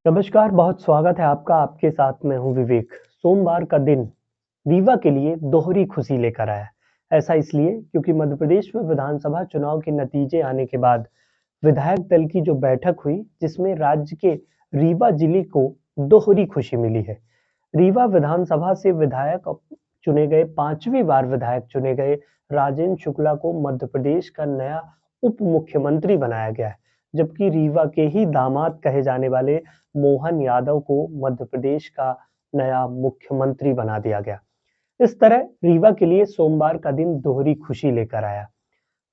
नमस्कार, बहुत स्वागत है आपका। आपके साथ मैं हूँ विवेक। सोमवार का दिन रीवा के लिए दोहरी खुशी लेकर आया। ऐसा इसलिए क्योंकि मध्य प्रदेश में विधानसभा चुनाव के नतीजे आने के बाद विधायक दल की जो बैठक हुई, जिसमें राज्य के रीवा जिले को दोहरी खुशी मिली है। रीवा विधानसभा से विधायक चुने गए 5वीं बार विधायक चुने गए राजेंद्र शुक्ला को मध्य प्रदेश का नया उप मुख्यमंत्री बनाया गया है, जबकि रीवा के ही दामाद कहे जाने वाले मोहन यादव को मध्य प्रदेश का नया मुख्यमंत्री बना दिया गया। इस तरह रीवा के लिए सोमवार का दिन दोहरी खुशी लेकर आया।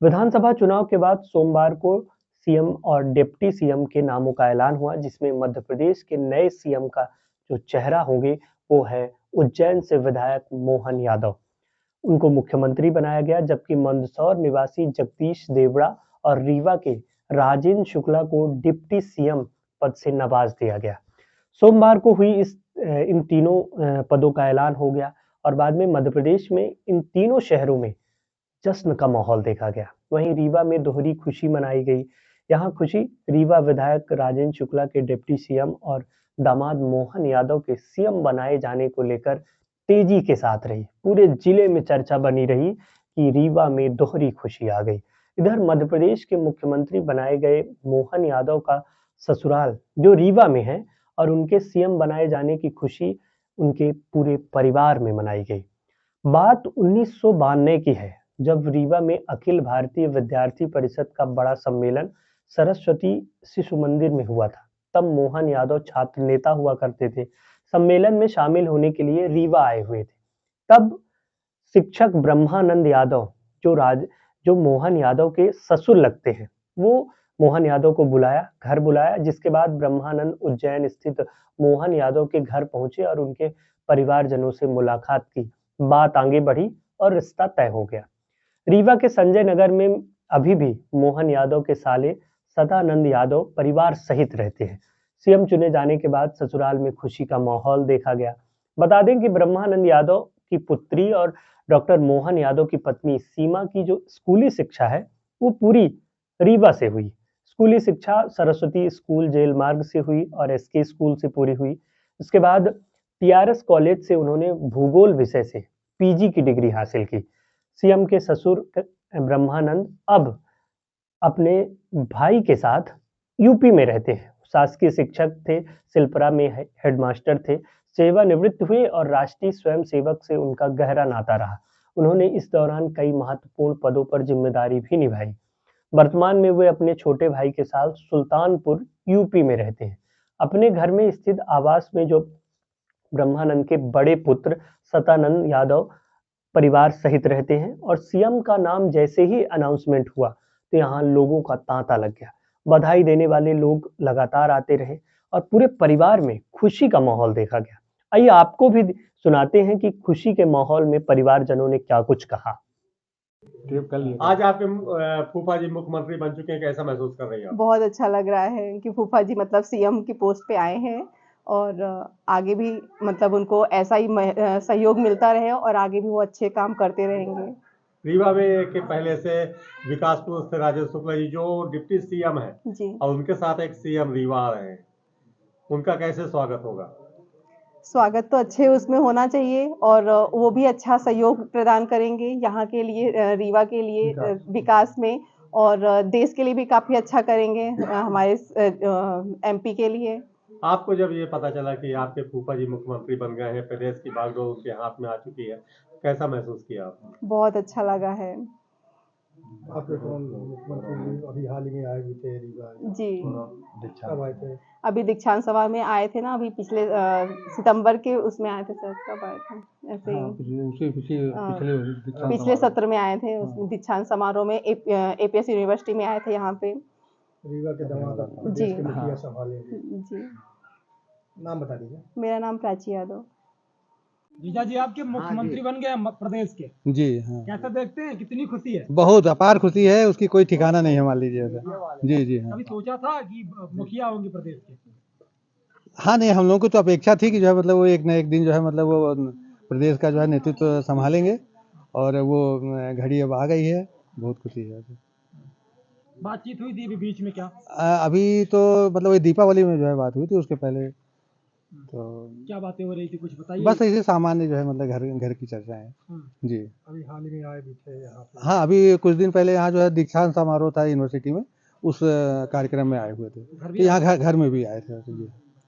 विधानसभा चुनाव के बाद सोमवार को सीएम और डिप्टी सीएम के नामों का ऐलान हुआ, जिसमें मध्य प्रदेश के नए सीएम का जो चेहरा होंगे वो है उज्जैन से विधायक मोहन यादव। उनको मुख्यमंत्री बनाया गया, जबकि मंदसौर निवासी जगदीश देवड़ा और रीवा के राजेंद्र शुक्ला को डिप्टी सीएम पद से नवाज दिया गया। सोमवार को हुई इन तीनों पदों का ऐलान हो गया और बाद में मध्य प्रदेश में इन तीनों शहरों में जश्न का माहौल देखा गया। वहीं रीवा में दोहरी खुशी मनाई गई। यहाँ खुशी रीवा विधायक राजेंद्र शुक्ला के डिप्टी सीएम और दामाद मोहन यादव के सीएम बनाए जाने को लेकर तेजी के साथ रही। पूरे जिले में चर्चा बनी रही कि रीवा में दोहरी खुशी आ गई। इधर मध्य प्रदेश के मुख्यमंत्री बनाए गए मोहन यादव का ससुराल जो रीवा में है और उनके सीएम बनाए जाने की खुशी उनके पूरे परिवार में मनाई गई। बात 1992 की है, जब रीवा में अखिल भारतीय विद्यार्थी परिषद का बड़ा सम्मेलन सरस्वती शिशु मंदिर में हुआ था। तब मोहन यादव छात्र नेता हुआ करते थे। सम्मेलन में शामिल होने के लिए रीवा आए हुए थे। तब शिक्षक ब्रह्मानंद यादव जो मोहन यादव के ससुर लगते हैं, वो मोहन यादव को घर बुलाया, जिसके बाद ब्रह्मानंद उज्जैन स्थित मोहन यादव के घर पहुंचे और उनके परिवारजनों से मुलाकात की। बात आगे बढ़ी और रिश्ता तय हो गया। रीवा के संजय नगर में अभी भी मोहन यादव के साले सदानंद यादव परिवार सहित रहते हैं। सीएम चुने जाने के बाद ससुराल में खुशी का माहौल देखा गया। बता दें कि ब्रह्मानंद यादव की पुत्री और डॉक्टर मोहन यादव की पत्नी सीमा की जो स्कूली शिक्षा है वो पूरी रीवा से हुई। स्कूली शिक्षा सरस्वती स्कूल जेल मार्ग से हुई और एसके स्कूल से पूरी हुई। इसके बाद टीआरएस कॉलेज से उन्होंने भूगोल विषय से पीजी की डिग्री हासिल की। सीएम के ससुर ब्रह्मानंद अब अपने भाई के साथ यूपी में रहते हैं। शासकीय शिक्षक थे, शिल्परा में हेडमास्टर थे, सेवानिवृत्त हुए और राष्ट्रीय स्वयंसेवक से उनका गहरा नाता रहा। उन्होंने इस दौरान कई महत्वपूर्ण पदों पर जिम्मेदारी भी निभाई। वर्तमान में वे अपने छोटे भाई के साथ सुल्तानपुर यूपी में रहते हैं। अपने घर में स्थित आवास में जो ब्रह्मानंद के बड़े पुत्र सतानंद यादव परिवार सहित रहते हैं और सीएम का नाम जैसे ही अनाउंसमेंट हुआ तो यहाँ लोगों का तांता लग गया। बधाई देने वाले लोग लगातार आते रहे और पूरे परिवार में खुशी का माहौल देखा गया। आइए आपको भी सुनाते हैं कि खुशी के माहौल में परिवारजनों ने क्या कुछ कहा। आज आपके फूफा जी मुख्यमंत्री बन चुके हैं, कैसा महसूस कर रही हैं आप? बहुत अच्छा लग रहा है कि फूफा जी मतलब सीएम की पोस्ट पे आए हैं और आगे भी मतलब उनको ऐसा ही सहयोग मिलता रहे और आगे भी वो अच्छे काम करते रहेंगे। रीवा में के पहले से विकासपुर से राजेंद्र शुक्ला जी जो डिप्टी सीएम है जी, और उनके साथ एक सीएम रीवा आ रहे हैं, उनका कैसे स्वागत होगा? स्वागत तो अच्छे उसमें होना चाहिए और वो भी अच्छा सहयोग प्रदान करेंगे यहाँ के लिए, रीवा के लिए विकास में और देश के लिए भी काफ़ी अच्छा करेंगे, हमारे एमपी के लिए। आपको जब ये पता चला कि आपके फूफा जी मुख्यमंत्री बन गए हैं, प्रदेश की बागडोर उनके हाथ में आ चुकी है, कैसा महसूस किया आपने? बहुत अच्छा लगा है। आपके कौन मुख्यमंत्री अभी हाल ही में आए भी थे रीवा? जी, कब आए थे? अभी दीक्षांत सभा में आए थे ना, अभी पिछले सितंबर के उसमें आए थे सर, कब आए थे ऐसे ही पिछले सत्र में आए थे, उसमें दीक्षांत समारोह में एपीएस यूनिवर्सिटी में आए थे यहाँ पे। रीवा के दामाद जी, प्रदेश के मुखिया संभालेंगे। जी, नाम बता दीजिए। मेरा नाम प्राची यादव। जीजा जी आपके मुख्यमंत्री बन गए प्रदेश के, जी हाँ, कैसा देखते हैं, कितनी खुशी है? बहुत अपार खुशी है, उसकी कोई ठिकाना नहीं है, मान लीजिए ऐसा। जी जी हाँ। कभी सोचा था कि मुखिया होंगे प्रदेश के? हाँ नहीं, हम लोगों को तो अपेक्षा थी कि जो है मतलब वो एक न एक दिन जो है मतलब वो प्रदेश का जो है नेतृत्व संभालेंगे और वो घड़ी अब आ गई है, बहुत खुशी है। बातचीत हुई थी अभी बीच में क्या? अभी तो मतलब ये दीपावली में जो है बात हुई थी, उसके पहले तो क्या बातें हो रही थी, कुछ बताइए। बस ऐसे सामान्य जो है मतलब घर घर की चर्चाएं हैं जी। अभी हाल ही में आए भी थे यहाँ पे। हाँ, अभी कुछ दिन पहले यहाँ जो है दीक्षांत समारोह था यूनिवर्सिटी में, उस कार्यक्रम में आए हुए थे। घर भी तो यहाँ घर में भी आए थे जी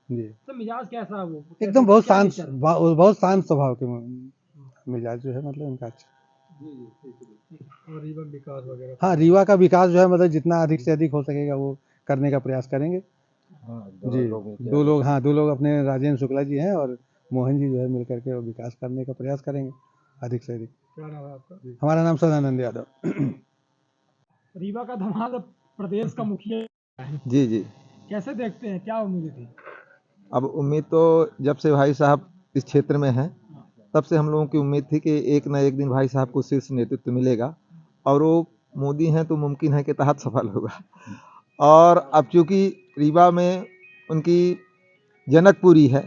जी। तो मिजाज कैसा है वो? एकदम बहुत क्या शांत, नेचर? बहुत शांत स्वभाव के मिजाज जो है मतलब उनका अच्छा। और रीवा विकास वगैरह। हाँ, रीवा का विकास जो है मतलब जितना अधिक से अधिक हो सकेगा वो करने का प्रयास करेंगे जी। दो लोग अपने राजेंद्र शुक्ला जी हैं और मोहन जी जो है मिल करके वो विकास करने का प्रयास करेंगे अधिक से अधिक। क्या नाम है आपका? हमारा नाम सदानंद यादव। रीवा का दामाद प्रदेश का मुखिया है, जी जी। कैसे देखते हैं, क्या उम्मीद थी? अब उम्मीद तो जब से भाई साहब इस क्षेत्र में हैं तब से हम लोगों की उम्मीद थी कि एक न एक दिन भाई साहब को शीर्ष नेतृत्व मिलेगा और वो मोदी हैं तो मुमकिन है कि तहत सफल होगा। और अब चूंकि रीवा में उनकी जनकपुरी है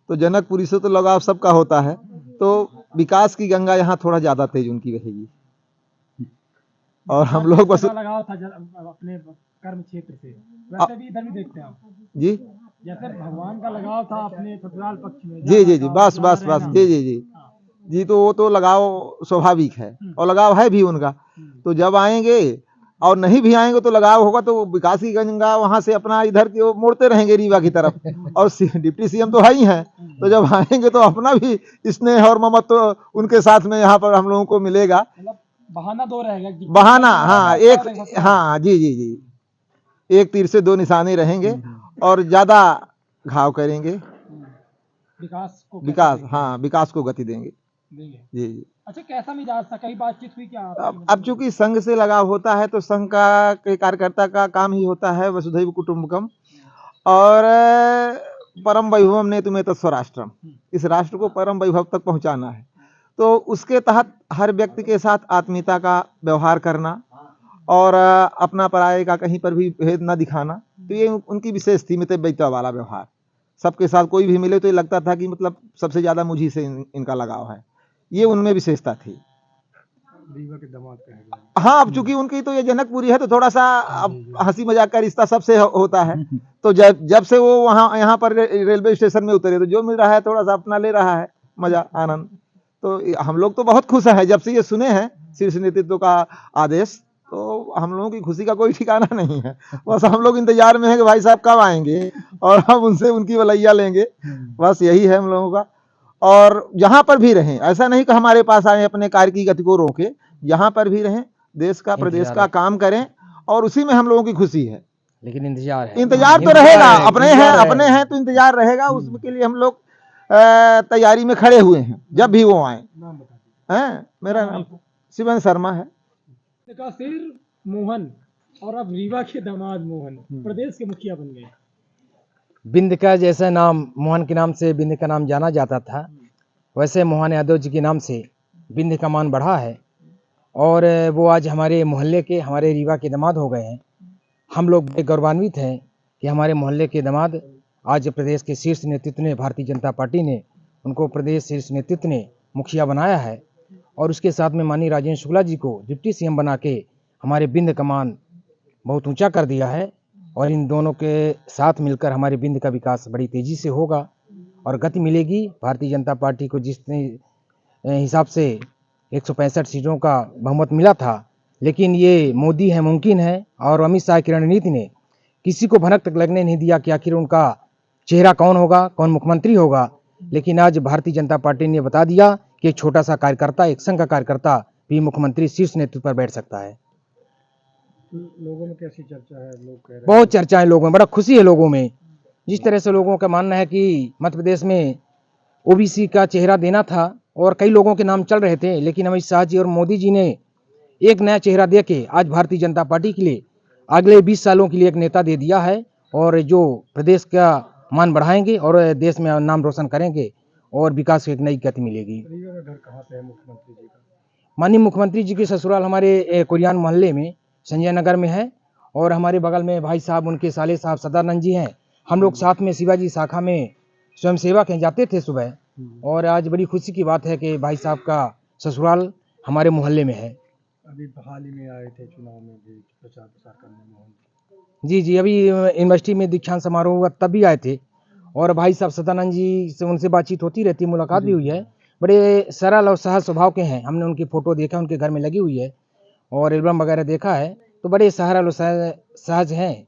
तो जनकपुरी से तो लगाव सबका होता है, तो विकास की गंगा यहाँ थोड़ा ज़्यादा तेज उनकी रहेगी और हम लोग बस लगाव था अपने कर्म क्षेत्र से, वैसे भी इधर भी देखते हैं आप जी जैसे भगवान का लगाव था अपने ससुराल पक्ष में। जी जी जी बस बस बस जी जी जी जी। तो वो तो लगाव स्वाभाविक है और लगाव है भी उनका। तो जब आएंगे और नहीं भी आएंगे तो लगाव होगा, तो विकास की गंगा वहां से अपना इधर की ओर मोड़ते रहेंगे रीवा की तरफ। और डिप्टी सीएम तो है ही हैं, तो जब आएंगे तो अपना भी स्नेह और ममत्व तो उनके साथ में यहाँ पर हम लोगों को मिलेगा। मतलब बहाना दो रहेगा कि बहाना, हाँ एक, हाँ जी जी जी, एक तीर से दो निशाने रहेंगे और ज्यादा घाव करेंगे। विकास को विकास, हाँ विकास को गति देंगे देंगे। जी जी। अच्छा, कैसा मिजाज था, कहीं बातचीत हुई क्या आपकी? अब चूंकि संघ से लगाव होता है तो संघ का कार्यकर्ता का काम ही होता है वसुधैव कुटुंबकम और परम वैभवम ने तुम्हें तो स्वराष्ट्रम, इस राष्ट्र को परम वैभव तक पहुंचाना है। तो उसके तहत हर व्यक्ति के साथ आत्मीयता का व्यवहार करना और अपना पराये का कहीं पर भी भेद न दिखाना, तो ये उनकी विशेष थी। मितव्ययिता वाला व्यवहार, सबके साथ कोई भी मिले तो ये लगता था कि मतलब सबसे ज्यादा मुझी से इनका लगाव है, ये उनमें विशेषता थी। रीवा के दामाद कहे। हाँ, अब चूंकि उनकी तो ये जनकपुरी है तो थोड़ा सा अब हंसी मजाक का रिश्ता सबसे होता है। तो जब से वो वहाँ यहाँ पर रेलवे स्टेशन में उतरे तो जो मिल रहा है थोड़ा सा अपना ले रहा है मजा आनंद। तो हम लोग तो बहुत खुश हैं जब से ये सुने हैं शीर्ष नेतृत्व का आदेश, तो हम लोगों की खुशी का कोई ठिकाना नहीं है। बस हम लोग इंतजार में हैं कि भाई साहब कब आएंगे और हम उनसे उनकी वलैया लेंगे, बस यही है हम लोगों का। और जहां पर भी रहें, ऐसा नहीं कि हमारे पास आए अपने कार्य की गति को रोके, जहां पर भी रहें देश का प्रदेश का काम करें और उसी में हम लोगों की खुशी है। लेकिन इंतजार है, इंतजार तो रहेगा, अपने हैं तो इंतजार रहेगा, उसके लिए हम लोग तैयारी में खड़े हुए हैं जब भी वो आए। मेरा नाम शिवन शर्मा है। सिर मोहन और अब रीवा के दामाद मोहन प्रदेश के मुखिया बन गए। बिंद का जैसा नाम मोहन के नाम से बिंद का नाम जाना जाता था, वैसे मोहन यादव जी के नाम से बिंद का मान बढ़ा है और वो आज हमारे मोहल्ले के, हमारे रीवा के दामाद हो गए हैं। हम लोग बड़े गौरवान्वित हैं कि हमारे मोहल्ले के दामाद आज प्रदेश के शीर्ष नेतृत्व ने, भारतीय जनता पार्टी ने उनको प्रदेश शीर्ष नेतृत्व ने मुखिया बनाया है और उसके साथ में माननीय राजेंद्र शुक्ला जी को डिप्टी सीएम बना के हमारे बिंद का मान बहुत ऊंचा कर दिया है। और इन दोनों के साथ मिलकर हमारे बिंद का विकास बड़ी तेज़ी से होगा और गति मिलेगी। भारतीय जनता पार्टी को जिस हिसाब से 165 सीटों का बहुमत मिला था, लेकिन ये मोदी है मुमकिन है और अमित शाह की रणनीति ने किसी को भनक तक लगने नहीं दिया कि आखिर उनका चेहरा कौन होगा, कौन मुख्यमंत्री होगा। लेकिन आज भारतीय जनता पार्टी ने बता दिया कि एक छोटा सा कार्यकर्ता, एक संघ का कार्यकर्ता भी मुख्यमंत्री शीर्ष नेतृत्व पर बैठ सकता है। लोगों में कैसी चर्चा है? लोग कह रहे हैं बहुत चर्चा है लोगों में, बड़ा खुशी है लोगों में। जिस तरह से लोगों का मानना है कि मध्य प्रदेश में ओबीसी का चेहरा देना था और कई लोगों के नाम चल रहे थे, लेकिन अमित शाह जी और मोदी जी ने एक नया चेहरा दे के आज भारतीय जनता पार्टी के लिए अगले 20 सालों के लिए एक नेता दे दिया है और जो प्रदेश का मान बढ़ाएंगे और देश में नाम रोशन करेंगे और विकास की एक नई गति मिलेगी। रीवा का घर कहाँ पे है मुख्यमंत्री जी का? माननीय मुख्यमंत्री जी के ससुराल हमारे कुरियान मोहल्ले में संजय नगर में है और हमारे बगल में भाई साहब उनके साले साहब सदानंद जी हैं। हम लोग साथ में शिवाजी शाखा में स्वयं सेवक हैं, जाते थे सुबह। और आज बड़ी खुशी की बात है कि भाई साहब का ससुराल हमारे मोहल्ले में है। अभी हाल ही में आए थे चुनाव में भी प्रचार प्रसार करने मोहन जी जी, अभी यूनिवर्सिटी में दीक्षांत समारोह हुआ तब भी आए थे। और भाई साहब सदानंद जी से उनसे बातचीत होती रहती है, मुलाकात भी हुई है। बड़े सरल और सहज स्वभाव के हैं। हमने उनकी फ़ोटो देखा, उनके घर में लगी हुई है और एल्बम वगैरह देखा है, तो बड़े सरल और सहज हैं।